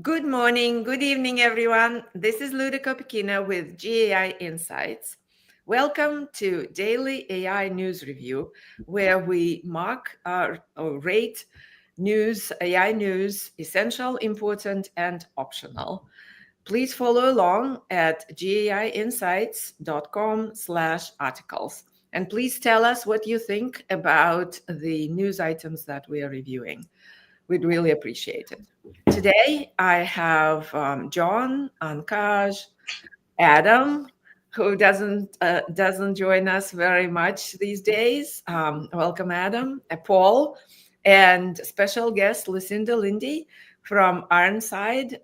Good morning, good evening, everyone. This is Luda Kopikina with GAI Insights. Welcome to Daily AI News Review, where we mark or rate news, AI news, essential, important, and optional. Please follow along at gaiinsights.com/articles. And please tell us what you think about the news items that we are reviewing. We'd really appreciate it. Today, I have John, Ankaj, Adam, who doesn't join us very much these days. Welcome, Adam. Paul, and special guest Lucinda Lindy from Ironside.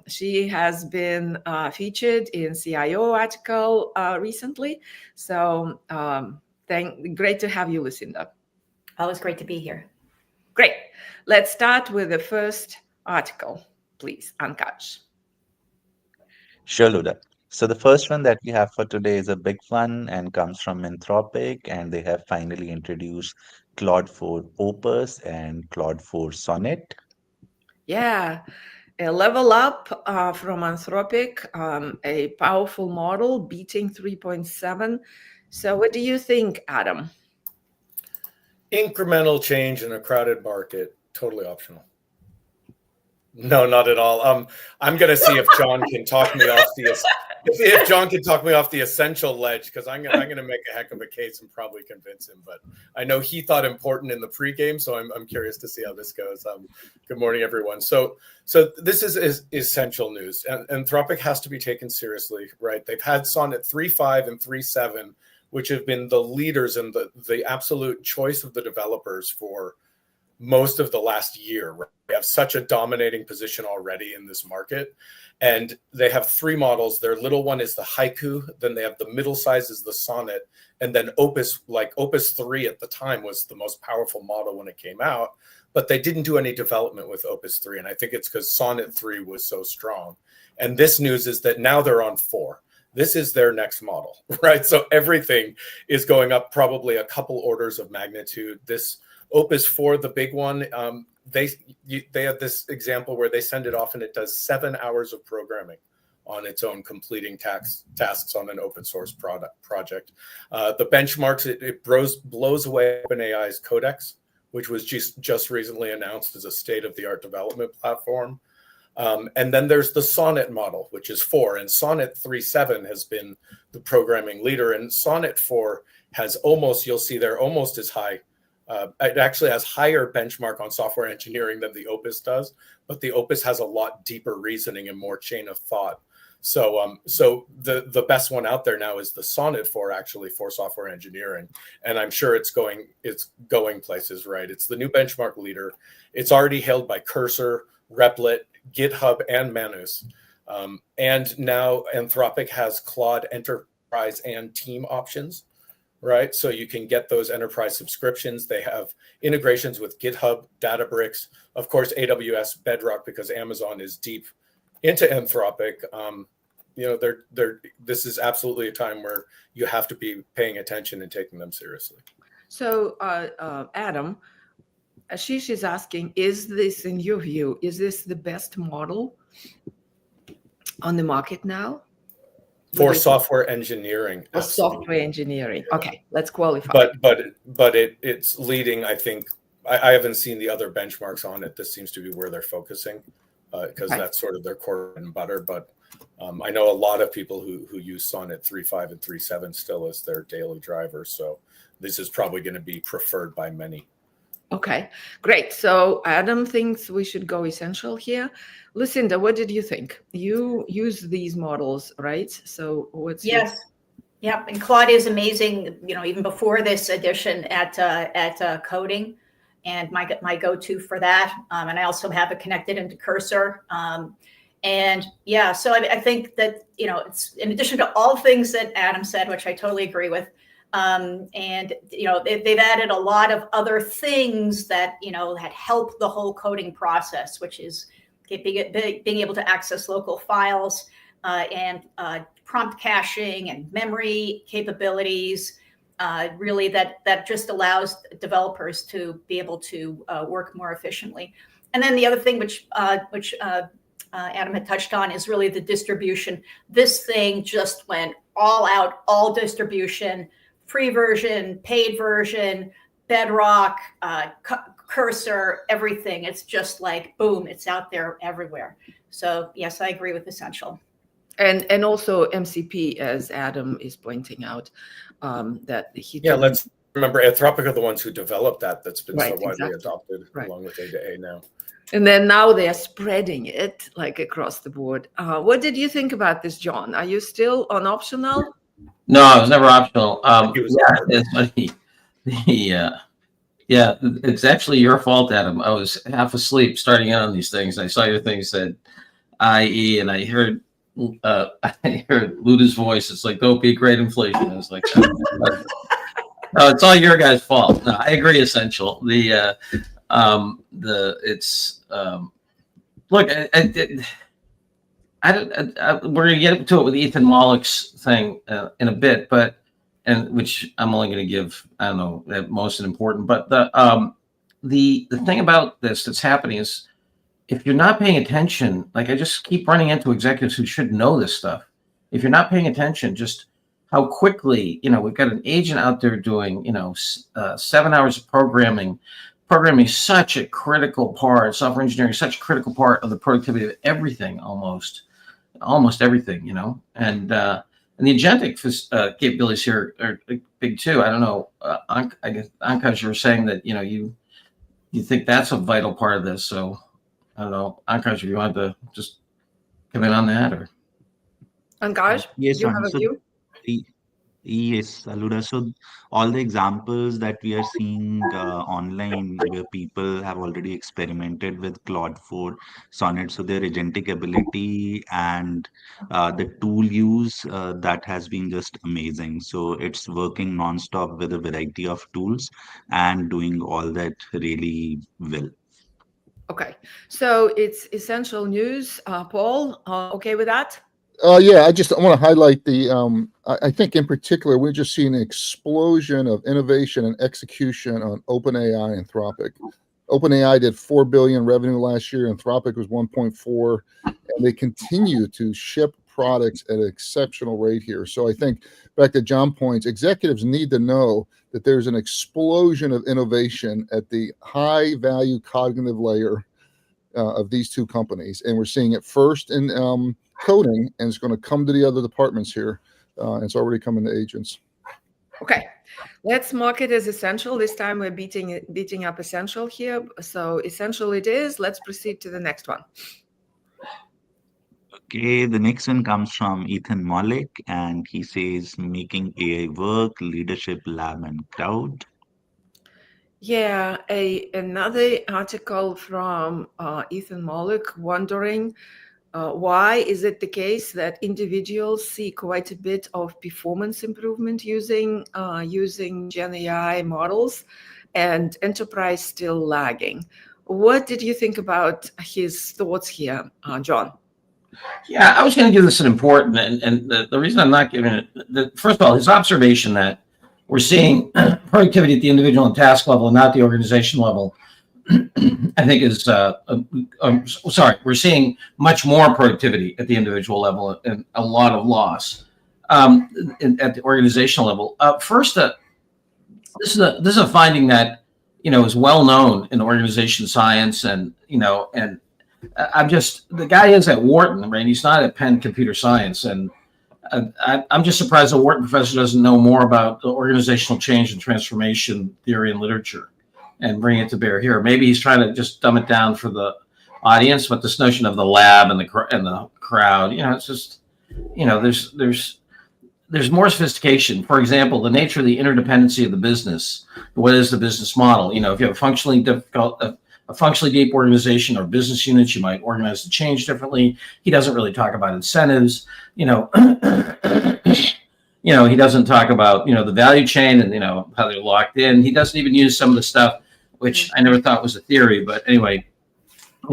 She has been featured in CIO article recently. So great to have you, Lucinda. Always great to be here. Great. Let's start with the first article, please, Ankaj. Sure, Luda. So the first one that we have for today is a big one and comes from Anthropic, and they have finally introduced Claude 4 Opus and Claude 4 Sonnet. Yeah, a level up from Anthropic, a powerful model beating 3.7. So what do you think, Adam? Incremental change in a crowded market, totally optional. No, not at all. I'm gonna see if John can talk me off the essential ledge, because I'm gonna make a heck of a case and probably convince him. But I know he thought important in the pregame, so I'm curious to see how this goes. Good morning, everyone. So this is essential news, and Anthropic has to be taken seriously, right? They've had Sonnet 3.5 and 3.7, which have been the leaders and the absolute choice of the developers for most of the last year. Right? They have such a dominating position already in this market, and they have three models. Their little one is the Haiku, then they have the middle size is the Sonnet, and then Opus 3 at the time was the most powerful model when it came out, but they didn't do any development with Opus 3, and I think it's because Sonnet 3 was so strong. And this news is that now they're on 4. This is their next model, right? So everything is going up probably a couple orders of magnitude. This Opus 4, the big one, they have this example where they send it off and it does 7 hours of programming on its own, completing tasks on an open source project. The benchmarks, it blows away OpenAI's Codex, which was just recently announced as a state-of-the-art development platform. And then there's the Sonnet model, which is 4, and Sonnet 3.7 has been the programming leader, and Sonnet 4 has almost, you'll see there, almost as high. It actually has higher benchmark on software engineering than the Opus does, but the Opus has a lot deeper reasoning and more chain of thought. So the best one out there now is the Sonnet 4, actually, for software engineering, and I'm sure it's going places, right? It's the new benchmark leader. It's already held by Cursor, Replit, GitHub, and Manus. And now Anthropic has Claude Enterprise and Team options, right? So you can get those enterprise subscriptions. They have integrations with GitHub, Databricks, of course, AWS Bedrock, because Amazon is deep into Anthropic. This is absolutely a time where you have to be paying attention and taking them seriously. So, Adam, Ashish is asking, is this, in your view, is this the best model on the market now? For software engineering. For software engineering. Okay, let's qualify. But it's leading, I think. I haven't seen the other benchmarks on it. This seems to be where they're focusing, because that's sort of their core and butter. But I know a lot of people who use Sonnet 3.5 and 3.7 still as their daily driver. So this is probably going to be preferred by many. Okay, great. So Adam thinks we should go essential here. Lucinda, what did you think? You use these models, right? So what's Yes. Yep. And Claude is amazing, even before this edition at coding, and my go-to for that. And I also have it connected into Cursor. And yeah, so I think that, it's in addition to all things that Adam said, which I totally agree with. And they've added a lot of other things that that help the whole coding process, which is being able to access local files and prompt caching and memory capabilities. Really, that just allows developers to be able to work more efficiently. And then the other thing, which Adam had touched on is really the distribution. This thing just went all out, all distribution, free version, paid version, Bedrock, Cursor, everything. It's just like, boom, it's out there everywhere. So yes, I agree with Essential. And also MCP, as Adam is pointing out, that he let's remember Anthropic are the ones who developed that. That's been so widely exactly. adopted along with A2A now. And then now they're spreading it like across the board. What did you think about this, John? Are you still on optional? No, it was never optional. It's funny. It's actually your fault, Adam. I was half asleep starting out on these things. I saw your thing said IE, and I heard Luda's voice. It's like, don't be great inflation. I was like, no, it's all your guys' fault. No, I agree. Essential. We're gonna get to it with Ethan Mollick's thing in a bit, which I'm only gonna give, I don't know, at most important. But the thing about this that's happening is, if you're not paying attention, like I just keep running into executives who should know this stuff. If you're not paying attention, just how quickly, we've got an agent out there doing, 7 hours of programming is such a critical part, software engineering is such a critical part of the productivity of everything, almost everything, and the agentic capabilities here are big too. I don't know, I guess, Ankash, you were saying that, you think that's a vital part of this. So I don't know, Ankash, if you want to just come in on that, or Ankash, Yes, you have a view? Yes, Aluda. So all the examples that we are seeing online where people have already experimented with Claude 4 Sonnet, so their agentic ability and the tool use that has been just amazing. So it's working nonstop with a variety of tools and doing all that really well. Okay, so it's essential news. Paul, okay with that? I want to highlight I think in particular, we're just seeing an explosion of innovation and execution on OpenAI and Anthropic. OpenAI did $4 billion revenue last year. Anthropic was 1.4, and they continue to ship products at an exceptional rate here. So I think, back to John's points, executives need to know that there's an explosion of innovation at the high value cognitive layer of these two companies. And we're seeing it first in coding, and it's going to come to the other departments here. And it's already coming to agents. Okay, let's mark it as essential. This time we're beating up essential here. So essential it is. Let's proceed to the next one. Okay, the next one comes from Ethan Mollick, and he says, making AI work, leadership lab and crowd. Yeah, another article from Ethan Mollick wondering why is it the case that individuals see quite a bit of performance improvement using Gen AI models, and enterprise still lagging? What did you think about his thoughts here, John? Yeah, I was going to give this an important, and the reason I'm not giving it, first of all, his observation that we're seeing productivity at the individual and task level and not the organization level, I think is, we're seeing much more productivity at the individual level and a lot of loss at the organizational level. First, this is a finding that, is well known in organization science, and, the guy is at Wharton, right? He's not at Penn Computer Science. And I'm just surprised a Wharton professor doesn't know more about the organizational change and transformation theory and literature and bring it to bear here. Maybe he's trying to just dumb it down for the audience, but this notion of the lab and the crowd, it's just, there's more sophistication. For example, the nature of the interdependency of the business. What is the business model? If you have a functionally deep organization or business units, you might organize the change differently. He doesn't really talk about incentives. He doesn't talk about, the value chain and, how they're locked in. He doesn't even use some of the stuff, which I never thought was a theory, but anyway,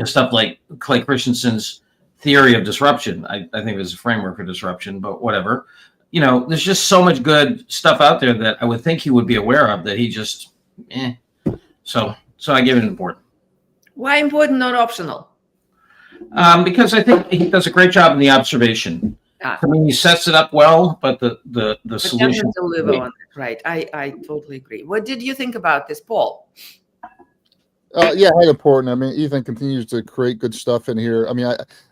stuff like Clay Christensen's theory of disruption. I think it was a framework for disruption, but whatever. There's just so much good stuff out there that I would think he would be aware of that he just, So I give it important. Why important, not optional? Because I think he does a great job in the observation. Ah. I mean, he sets it up well, but the But solution. doesn't deliver on it, right? I totally agree. What did you think about this, Paul? Yeah, I important. I mean, Ethan continues to create good stuff in here. I mean,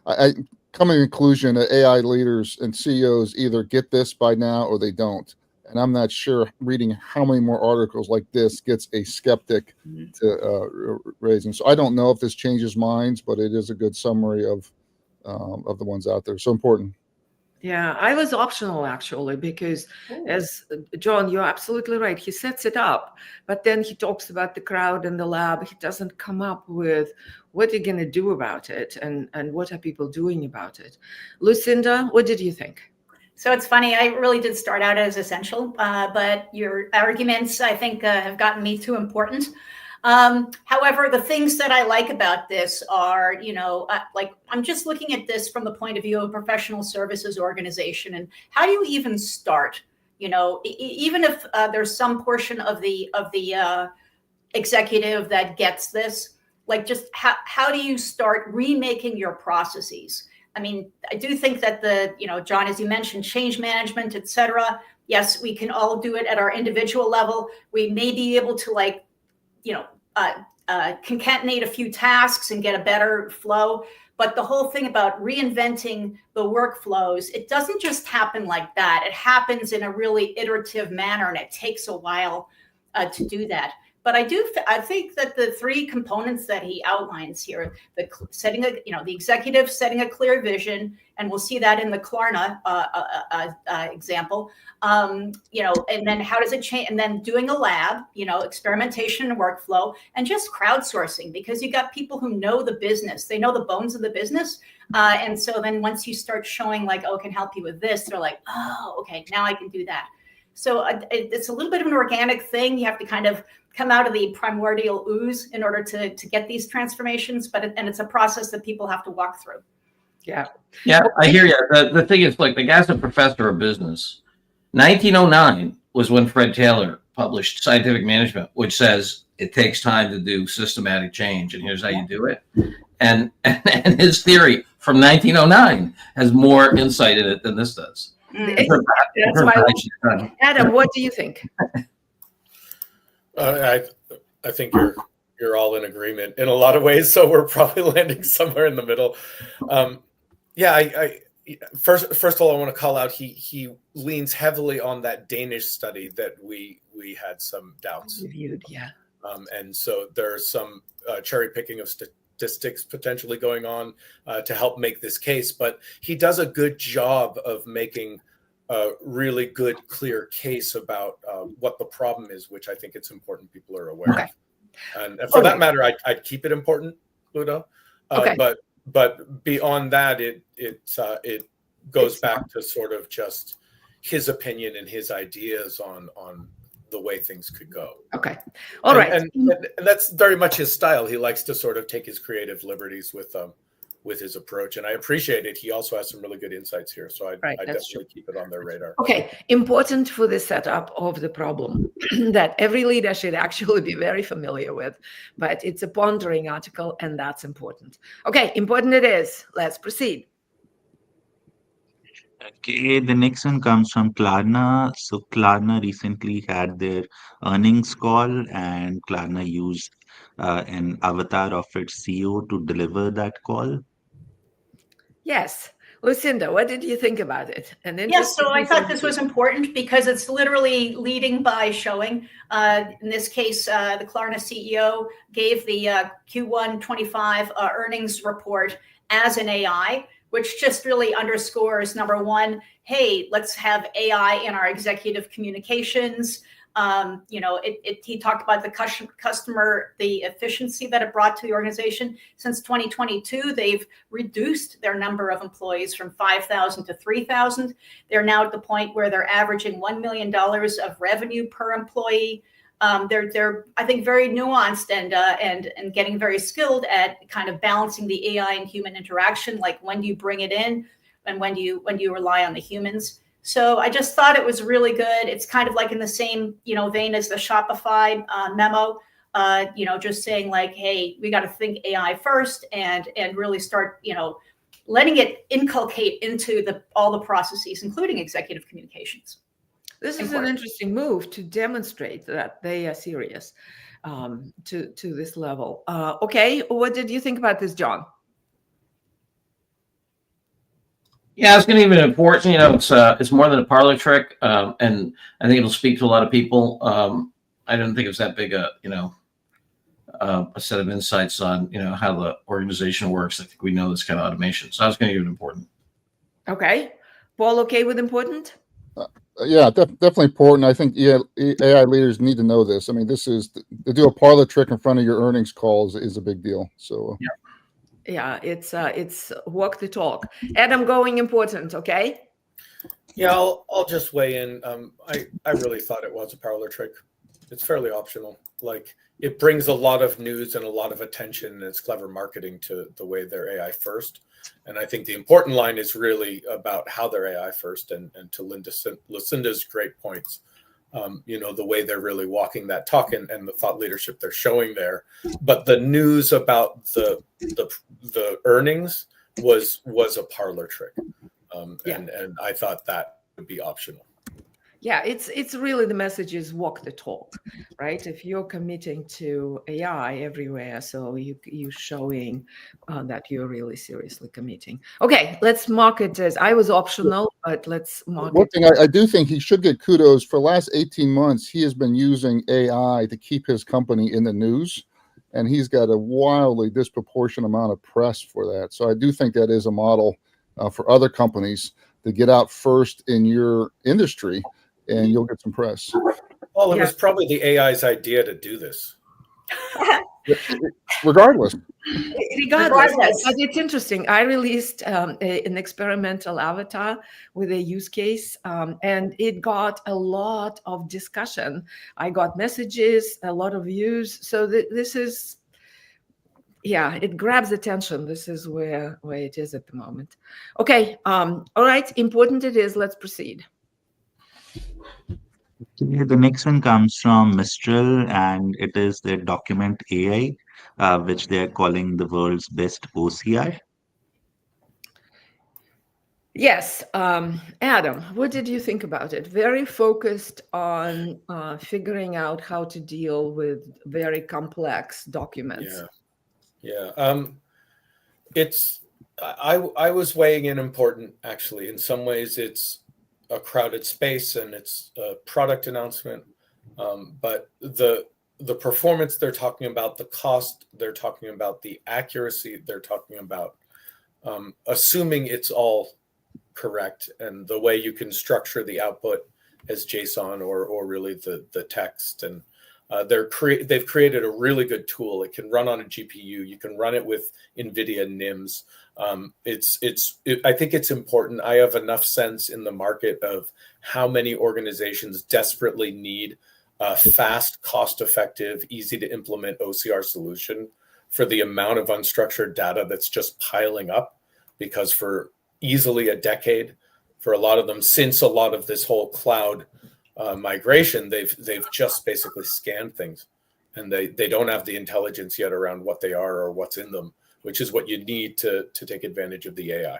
I come to the conclusion that AI leaders and CEOs either get this by now or they don't. And I'm not sure reading how many more articles like this gets a skeptic to raising. So I don't know if this changes minds, but it is a good summary of the ones out there. So important. Yeah, I was optional actually, because as John, you're absolutely right. He sets it up, but then he talks about the crowd and the lab. He doesn't come up with what you're going to do about it and what are people doing about it. Lucinda, what did you think? So it's funny, I really did start out as essential, but your arguments, I think, have gotten me too important. However, the things that I like about this are, like I'm just looking at this from the point of view of a professional services organization, and how do you even start? Even if there's some portion of the executive that gets this, like just how do you start remaking your processes? I mean, I do think that John, as you mentioned, change management, et cetera. Yes, we can all do it at our individual level. We may be able to concatenate a few tasks and get a better flow. But the whole thing about reinventing the workflows, it doesn't just happen like that. It happens in a really iterative manner, and it takes a while to do that. But I think that the three components that he outlines here, the executive setting a clear vision, and we'll see that in the Klarna example, and then how does it change? And then doing a lab, experimentation and workflow, and just crowdsourcing, because you got people who know the business, they know the bones of the business. And so then once you start showing like, oh, I can help you with this, they're like, oh, okay, now I can do that. So it's a little bit of an organic thing. You have to kind of come out of the primordial ooze in order to get these transformations, and it's a process that people have to walk through. Yeah, I hear you. The thing is, like, the guy's a professor of business. 1909 was when Fred Taylor published Scientific Management, which says it takes time to do systematic change, and here's how you do it. And his theory from 1909 has more insight in it than this does. That's my Adam, what do you think? I think you're all in agreement in a lot of ways, so we're probably landing somewhere in the middle. First of all, I want to call out he leans heavily on that Danish study that we had some doubts reviewed, yeah. And so there's some cherry picking of statistics potentially going on to help make this case, but he does a good job of making a really good, clear case about what the problem is, which I think it's important people are aware of. And for that matter, I'd keep it important, Ludo. But beyond that, it goes back to sort of just his opinion and his ideas on the way things could go. Okay. All right. And that's very much his style. He likes to sort of take his creative liberties with his approach, and I appreciate it. He also has some really good insights here, so I definitely keep it on their radar. Okay, important for the setup of the problem that every leader should actually be very familiar with, but it's a pondering article, and that's important. Okay, important it is. Let's proceed. Okay, the next one comes from Klarna. So Klarna recently had their earnings call, and Klarna used an avatar of its CEO to deliver that call. Yes. Lucinda, what did you think about it? Yes, so I thought this was important because it's literally leading by showing. In this case, the Klarna CEO gave the Q1 25 earnings report as an AI, which just really underscores, number one, hey, let's have AI in our executive communications. He talked about the customer, the efficiency that it brought to the organization. Since 2022, they've reduced their number of employees from 5,000 to 3,000. They're now at the point where they're averaging $1 million of revenue per employee. They're I think very nuanced and getting very skilled at kind of balancing the AI and human interaction. Like, when do you bring it in, and when do you rely on the humans? So I just thought it was really good. It's kind of like in the same vein as the Shopify memo. just saying like, hey, we got to think AI first and really start, letting it inculcate into all the processes, including executive communications. This is an interesting move to demonstrate that they are serious to this level. Okay, what did you think about this, John? Yeah, it's going to be important. It's more than a parlor trick, and I think it'll speak to a lot of people. I don't think it's that big a set of insights on how the organization works. I think we know this kind of automation, so I was going to give it important. Okay, Paul, okay with important? Yeah, definitely important. I think AI leaders need to know this. I mean, this is to do a parlor trick in front of your earnings calls is a big deal. So yeah, it's walk the talk. Adam, going important, okay? Yeah, I'll just weigh in. I really thought it was a parlor trick. It's fairly optional. Like, it brings a lot of news and a lot of attention, and it's clever marketing to the way they're AI first. And I think the important line is really about how they're AI first, and to Lucinda's great points. The way they're really walking that talk and the thought leadership they're showing there. But the news about the earnings was a parlor trick, and I thought that would be optional. Yeah, it's really the message is walk the talk, right? If you're committing to AI everywhere, so you're showing that you're really seriously committing. Okay, let's mark it as, I was optional, but let's mark one it. thing I do think he should get kudos for the last 18 months. He has been using AI to keep his company in the news, and he's got a wildly disproportionate amount of press for that. So I do think that is a model for other companies to get out first in your industry, and you'll get some press. Well, it was probably the AI's idea to do this. Regardless, but it's interesting. I released an experimental avatar with a use case, and it got a lot of discussion. I got messages, a lot of views. So this is, it grabs attention. This is where it is at the moment. Okay, all right, important it is. Let's proceed. The next one comes from Mistral, and it is their document AI, which they are calling the world's best OCR. Yes, Adam, what did you think about it? Very focused on figuring out how to deal with very complex documents. Yeah. I was weighing in important, actually. In some ways, it's a crowded space and it's a product announcement, but the performance they're talking about, the cost they're talking about, the accuracy they're talking about, assuming it's all correct, and the way you can structure the output as JSON or really the text, and they've created a really good tool. It can run on a GPU. You can run it with NVIDIA NIMs. I think it's important. I have enough sense in the market of how many organizations desperately need a fast, cost-effective, easy to implement OCR solution for the amount of unstructured data that's just piling up, because for easily a decade, for a lot of them, since a lot of this whole cloud migration, they've just basically scanned things, and they don't have the intelligence yet around what they are or what's in them, which is what you need to take advantage of the AI.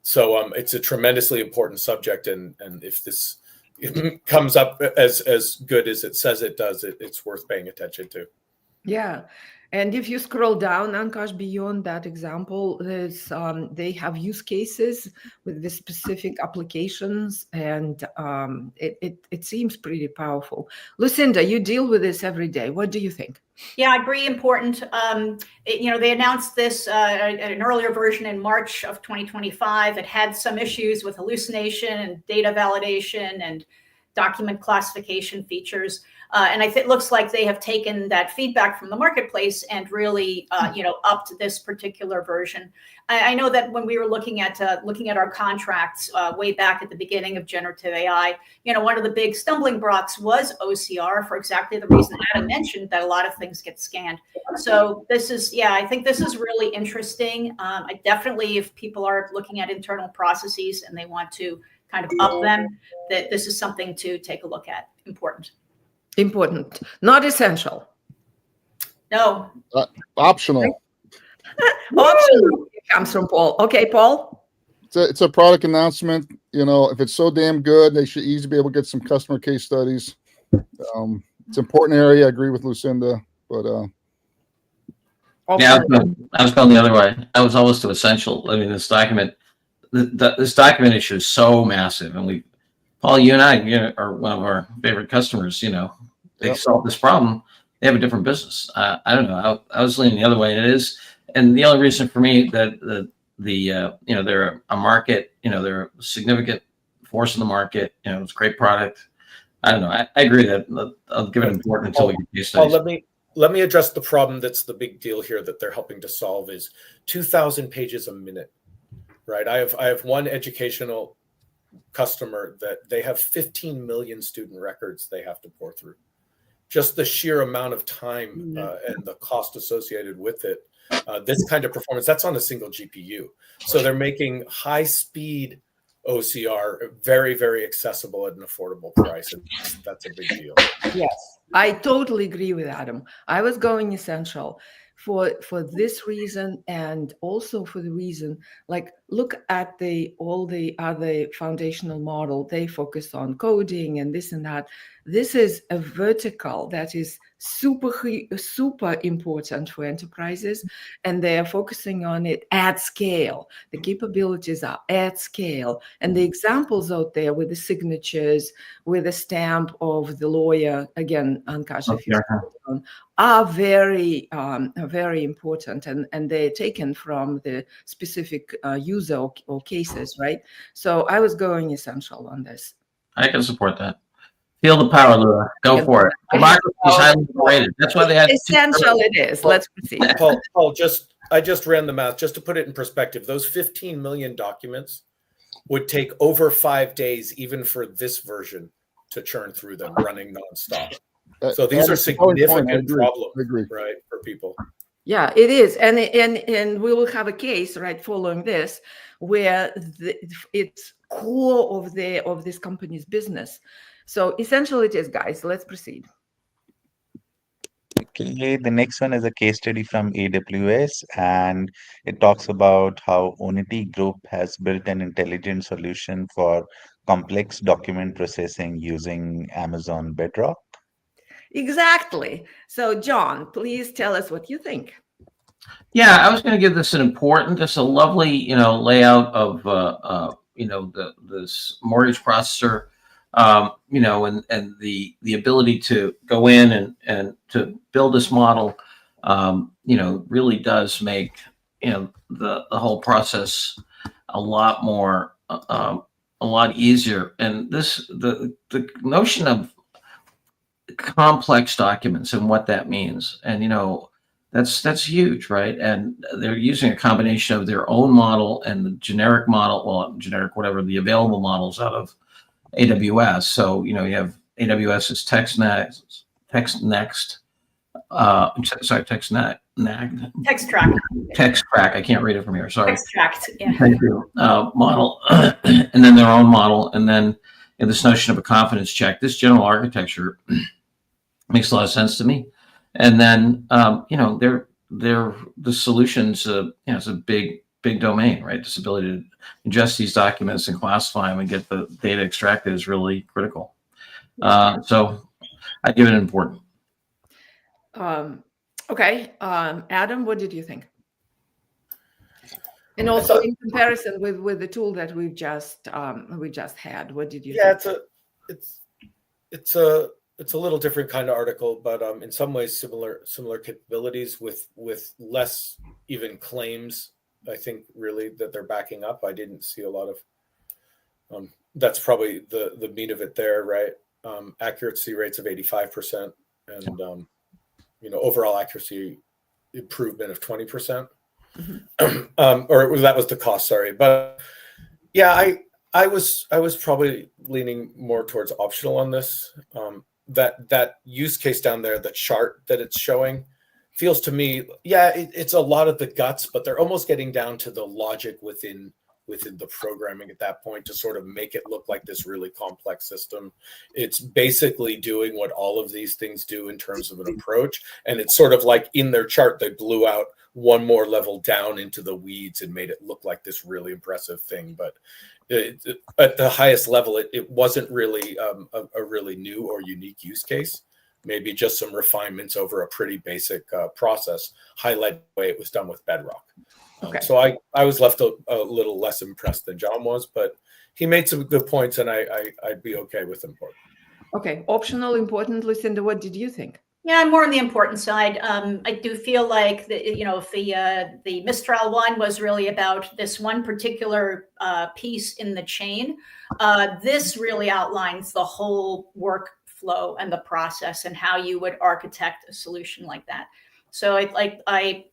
So it's a tremendously important subject, and if this comes up as good as it says it does, it's worth paying attention to. Yeah. And if you scroll down, Ankash, beyond that example, there's they have use cases with the specific applications, and it seems pretty powerful. Lucinda, you deal with this every day. What do you think? Yeah, I agree. Important. They announced this an earlier version in March of 2025. It had some issues with hallucination and data validation and document classification features. And it looks like they have taken that feedback from the marketplace and really, upped this particular version. I know that when we were looking at our contracts way back at the beginning of generative AI, one of the big stumbling blocks was OCR, for exactly the reason Adam mentioned, that a lot of things get scanned. So this is, I think this is really interesting. I definitely, if people are looking at internal processes and they want to kind of up them, that this is something to take a look at. Important. Important, not essential. No. Optional. Option comes from Paul. Okay, Paul. It's a product announcement. If it's so damn good, they should easily be able to get some customer case studies. It's an important area. I agree with Lucinda, but Yeah, I was going the other way. I was almost to essential. I mean, this document issue is so massive, and Paul, you and I, are one of our favorite customers. They Yep. solve this problem. They have a different business. I don't know. I was leaning the other way. And it is, and the only reason for me that they're a market. They're a significant force in the market. It's a great product. I don't know. I agree that I'll give it important until we get case studies. Let me address the problem that's the big deal here that they're helping to solve is 2,000 pages a minute, right? I have one educational customer that they have 15 million student records they have to pour through. Just the sheer amount of time and the cost associated with it, this kind of performance, that's on a single GPU. So they're making high speed OCR very, very accessible at an affordable price. And that's a big deal. Yes, I totally agree with Adam. I was going essential for this reason, and also for the reason, like, look at all the other foundational model. They focus on coding and this and that. This is a vertical that is super important for enterprises, and they are focusing on it at scale. The capabilities are at scale, and the examples out there with the signatures, with the stamp of the lawyer, again, Ankash, if you are very important, and they're taken from the specific user or cases, right? So I was going essential on this. I can support that. Feel the power, Laura. Go for it. Democracy is highly rated. That's why they had essential. It is. Let's proceed. Paul, I just ran the math just to put it in perspective. Those 15 million documents would take over 5 days, even for this version, to churn through them, running nonstop. So these are significant problems, right, for people. Yeah, it is, and we will have a case right following this where it's core of this company's business. So essentially, it is, guys. Let's proceed. Okay, the next one is a case study from AWS, and it talks about how Onity Group has built an intelligent solution for complex document processing using Amazon Bedrock. Exactly. So, John, please tell us what you think. Yeah, I was going to give this just a lovely, layout of, this mortgage processor, and the ability to go in and to build this model, really does make, the whole process a lot more, a lot easier. And the notion of complex documents and what that means, and that's huge, right? And they're using a combination of their own model and the generic model, whatever the available models out of AWS. So you have AWS's TextTrack. I can't read it from here. Sorry. Extract. Yeah. Thank you. Model, and then their own model, and then this notion of a confidence check. This general architecture makes a lot of sense to me. And then, they're the solutions. It's a big domain, right? This ability to ingest these documents and classify them and get the data extracted is really critical. So I give it important. Okay, Adam, what did you think? And also in comparison with the tool that we just had, what did you think? It's a little different kind of article, but in some ways similar capabilities with less even claims. I think really that they're backing up. I didn't see a lot of. That's probably the meat of it there, right? Accuracy rates of 85%, and overall accuracy improvement of 20%. Mm-hmm. Or that was the cost. Sorry, but yeah, I was probably leaning more towards optional on this. That use case down there, the chart that it's showing, feels to me, it's a lot of the guts, but they're almost getting down to the logic within within the programming at that point to sort of make it look like this really complex system. It's basically doing what all of these things do in terms of an approach. And it's sort of like in their chart, they blew out one more level down into the weeds and made it look like this really impressive thing. But at the highest level, it wasn't really a really new or unique use case. Maybe just some refinements over a pretty basic process, highlight the way it was done with Bedrock. Okay. So I was left a little less impressed than John was, but he made some good points, and I'd be okay with important. Okay, optional, important. Lucinda, what did you think? Yeah, I'm more on the important side. I do feel like if the Mistral one was really about this one particular piece in the chain, this really outlines the whole workflow and the process and how you would architect a solution like that. So I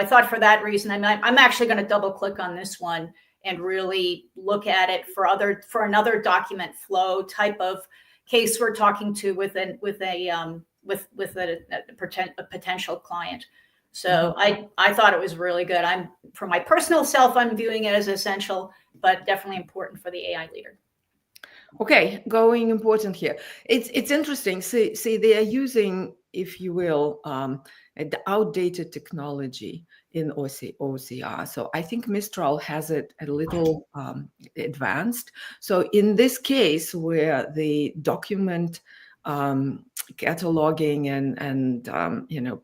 thought for that reason, I'm actually going to double click on this one and really look at it for another document flow type of case we're talking to with a potential client. So I thought it was really good. For my personal self, I'm viewing it as essential, but definitely important for the AI leader. Okay, going important here. It's interesting. See, they are using, if you will, the outdated technology in OCR. So I think Mistral has it a little advanced. So in this case, where the document cataloging and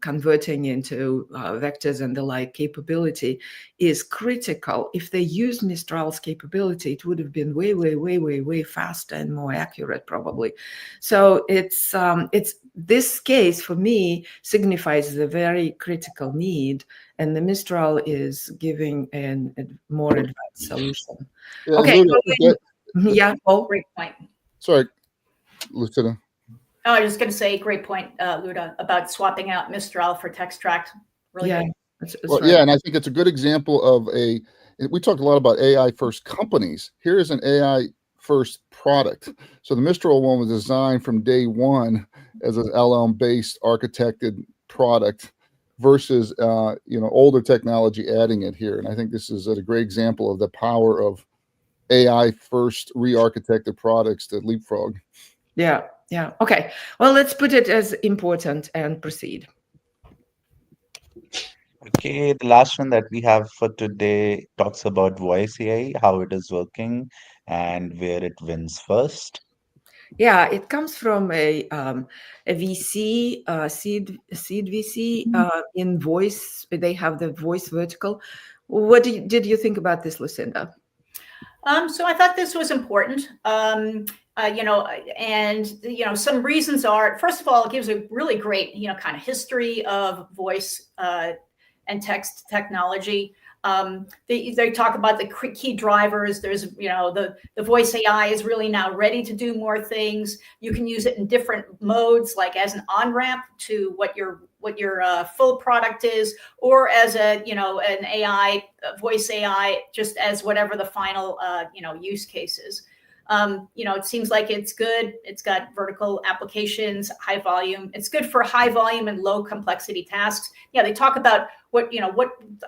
converting into vectors and the like capability is critical. If they used Mistral's capability, it would have been way faster and more accurate, probably. So it's this case for me signifies the very critical need, and the Mistral is giving a more advanced solution. Yeah, Okay. Luda, Yeah. Oh, Great point. sorry, Lucinda. Oh, I was just going to say, great point, Luda, about swapping out Mistral for TextRact. Really yeah. good. That's Well, right. yeah, and I think it's a good example of we talked a lot about AI first companies. Here's an AI first product. So the Mistral one was designed from day one as an LLM based architected product versus older technology adding it here. And I think this is a great example of the power of AI first re-architected products that leapfrog. Yeah. Okay. Well, let's put it as important and proceed. Okay, the last one that we have for today talks about voice AI, how it is working, and where it wins first. Yeah, it comes from a VC, seed VC in voice. They have the voice vertical. What did you think about this, Lucinda? So I thought this was important. Some reasons are, first of all, it gives a really great, kind of history of voice and text technology. They talk about the key drivers. There's, the voice AI is really now ready to do more things. You can use it in different modes, like as an on-ramp to what your full product is, or as an AI, voice AI, just as whatever the final, use case is. It seems like it's good. It's got vertical applications, high volume. It's good for high volume and low complexity tasks. Yeah, they talk about what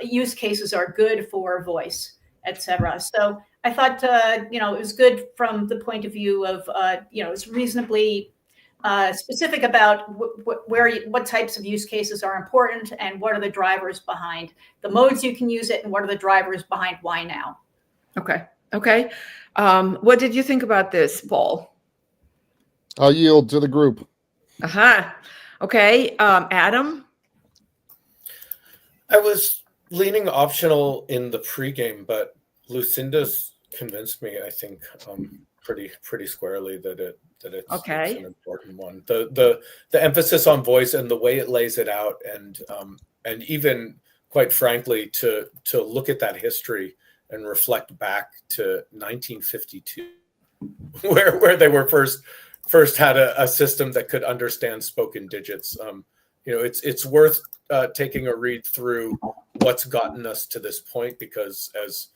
use cases are good for voice, etc. So I thought, it was good from the point of view of, it's reasonably specific about what types of use cases are important and what are the drivers behind the modes you can use it and what are the drivers behind why now. Okay. What did you think about this, Paul? I'll yield to the group. Okay. Adam? I was leaning optional in the pregame, but Lucinda's convinced me, I think, pretty squarely that it's an important one. The emphasis on voice and the way it lays it out, and even quite frankly to look at that history and reflect back to 1952, where they were first had a system that could understand spoken digits. It's worth taking a read through what's gotten us to this point, because as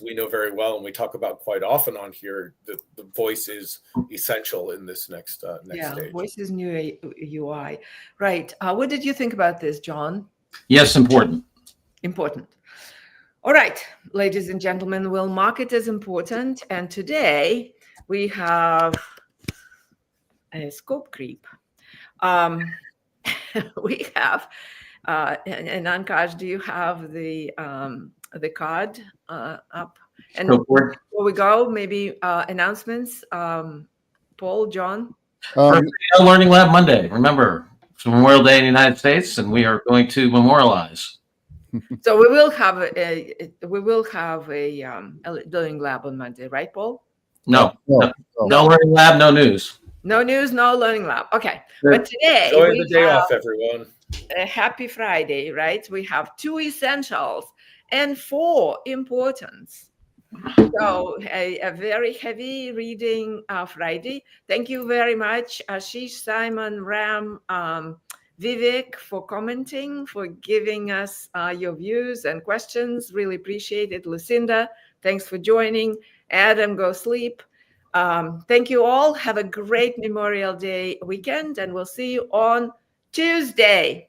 we know very well, and we talk about quite often on here, the voice is essential in this next stage. Voice is new UI. Right. What did you think about this, John? Yes, important. Important. All right, ladies and gentlemen, well, market is important. And today we have a scope creep. We have, and Ankash, do you have the card up? And Go for it. before we go, maybe announcements. Paul, John? Um, Learning Lab Monday. Remember, it's Memorial Day in the United States, and we are going to memorialize. So we will have a learning lab on Monday, right, Paul? No, no. no Learning Lab, no news. No news, no learning lab. Okay, Good. but today Enjoy we the day have off, everyone. a happy Friday, right? We have 2 essentials and 4 importance. So a very heavy reading Friday. Thank you very much, Ashish, Simon, Ram, Vivek, for commenting, for giving us your views and questions. Really appreciate it. Lucinda, thanks for joining. Adam, go sleep. Thank you all. Have a great Memorial Day weekend, and we'll see you on Tuesday.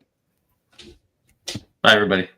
Bye, everybody.